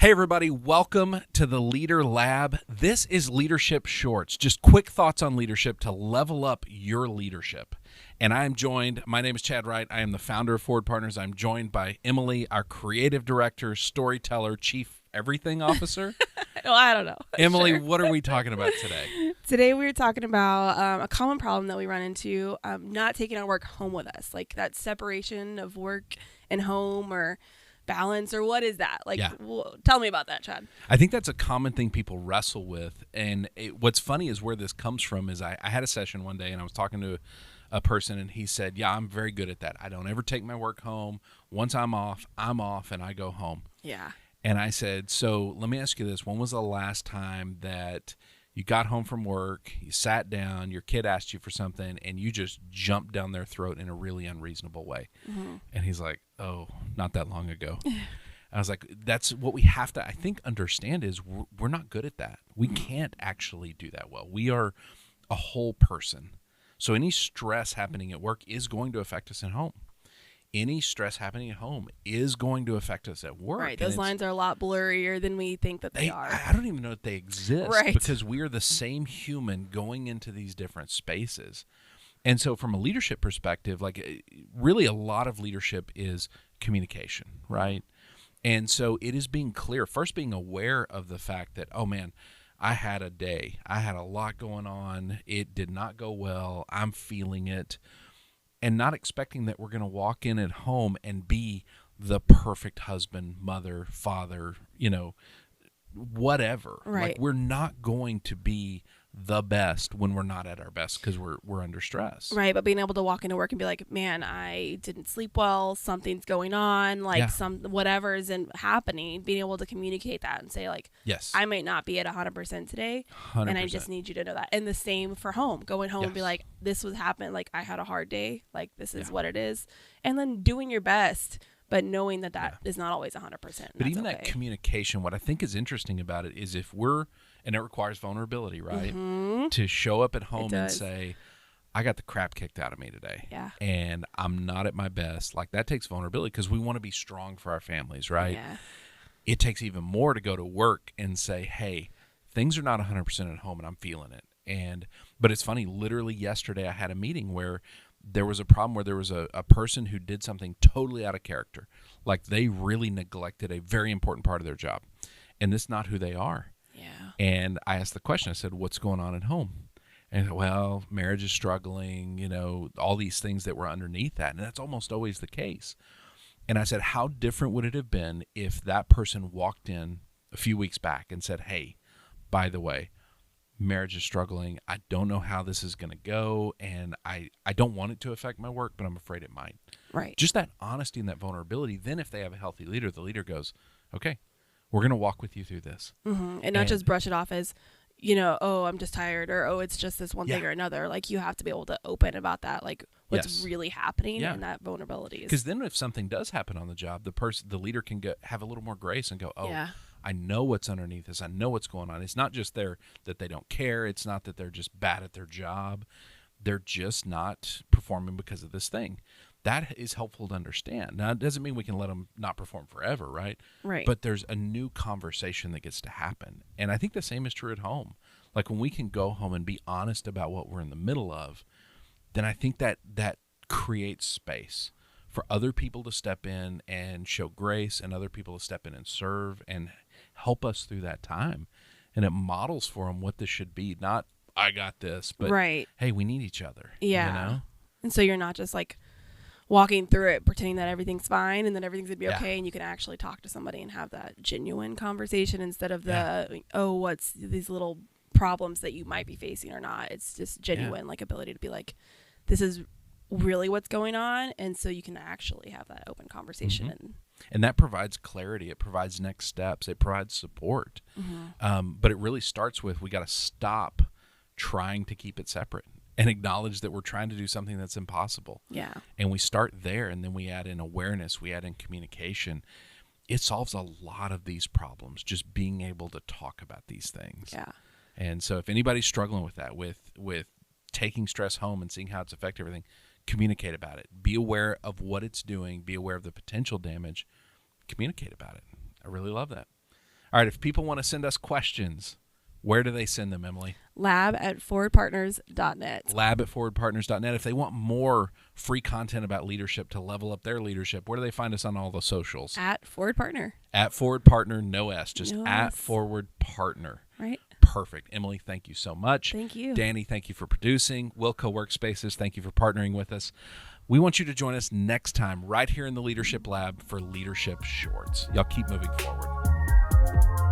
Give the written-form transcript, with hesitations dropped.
Hey, everybody, welcome to the Leader Lab. This is Leadership Shorts, just quick thoughts on leadership to level up your leadership. And I'm joined, my name is Chad Wright. I am the founder of Forward Partners. I'm joined by Emily, our creative director, storyteller, chief everything officer. Well, I don't know. Emily, Sure. what are we talking about today? Today we were talking about a common problem that we run into, not taking our work home with us, like that separation of work and home or balance, or what is that? Like, Yeah. Tell me about that, Chad. I think that's a common thing people wrestle with. And what's funny is where this comes from is I had a session one day and I was talking to a person and he said, yeah, I'm very good at that. I don't ever take my work home. Once I'm off and I go home. Yeah. And I said, so let me ask you this. When was the last time that you got home from work, you sat down, your kid asked you for something, and you just jumped down their throat in a really unreasonable way? Mm-hmm. And he's like, oh, not that long ago. I was like, that's what we have to, I think, understand is we're not good at that. We can't actually do that well. We are a whole person. So any stress happening at work is going to affect us at home. Any stress happening at home is going to affect us at work. Right. Those lines are a lot blurrier than we think that they are. I don't even know that they exist, Right. because we are the same human going into these different spaces. And so from a leadership perspective, like really a lot of leadership is communication, right? And so it is being clear, first being aware of the fact that, oh man, I had a day. I had a lot going on. It did not go well. I'm feeling it. And not expecting that we're going to walk in at home and be the perfect husband, mother, father, whatever. Right. Like we're not going to be the best when we're not at our best because we're under stress. Right, but being able to walk into work and be like, man, I didn't sleep well, something's going on, like whatever isn't happening, being able to communicate that and say like, Yes. I might not be at 100% today, 100%. and I just need you to know that. And the same for home, going home and be like, this was happening, like I had a hard day, like this is what it is. And then doing your best, but knowing that is not always 100%. But even that communication, what I think is interesting about it is if and it requires vulnerability, right? Mm-hmm. To show up at home and say, I got the crap kicked out of me today. Yeah. And I'm not at my best. Like that takes vulnerability because we want to be strong for our families, right? Yeah. It takes even more to go to work and say, hey, things are not 100% at home and I'm feeling it. But it's funny, literally yesterday I had a meeting where there was a problem where there was a person who did something totally out of character. Like they really neglected a very important part of their job. And this is not who they are. Yeah. And I asked the question, I said, what's going on at home? And well, marriage is struggling, all these things that were underneath that. And that's almost always the case. And I said, how different would it have been if that person walked in a few weeks back and said, hey, by the way, marriage is struggling. I don't know how this is going to go. And I don't want it to affect my work, but I'm afraid it might. Right. Just that honesty and that vulnerability. Then if they have a healthy leader, the leader goes, okay, we're going to walk with you through this. Mm-hmm. And not just brush it off as, oh, I'm just tired, or, oh, it's just this one thing or another. Like you have to be able to open about that, like what's really happening and that vulnerability. Because then if something does happen on the job, the leader can have a little more grace and go, oh, I know what's underneath this. I know what's going on. It's not just that they don't care. It's not that they're just bad at their job. They're just not performing because of this thing. That is helpful to understand. Now, it doesn't mean we can let them not perform forever, right? Right. But there's a new conversation that gets to happen. And I think the same is true at home. Like when we can go home and be honest about what we're in the middle of, then I think that creates space for other people to step in and show grace and other people to step in and serve and help us through that time. And it models for them what this should be. Not, I got this, but hey, we need each other. Yeah. And so you're not just like walking through it pretending that everything's fine and that everything's gonna be okay, and you can actually talk to somebody and have that genuine conversation instead of what's these little problems that you might be facing or not. It's just genuine like ability to be like, this is really what's going on, and so you can actually have that open conversation. Mm-hmm. And that provides clarity. It provides next steps. It provides support. Mm-hmm. But it really starts with we got to stop trying to keep it separate and acknowledge that we're trying to do something that's impossible. Yeah. And we start there, and then we add in awareness, we add in communication. It solves a lot of these problems, just being able to talk about these things. Yeah. And so if anybody's struggling with that, with taking stress home and seeing how it's affected everything, communicate about it. Be aware of what it's doing. Be aware of the potential damage. Communicate about it. I really love that. All right, if people want to send us questions, where do they send them, Emily? lab@forwardpartners.net. lab@forwardpartners.net. If they want more free content about leadership to level up their leadership, where do they find us on all the socials? @forwardpartner. @forwardpartner, no S, just No S. @forwardpartner. Right. Perfect. Emily, thank you so much. Thank you. Danny, thank you for producing. Wilco Workspaces, thank you for partnering with us. We want you to join us next time right here in the Leadership Lab for Leadership Shorts. Y'all keep moving forward.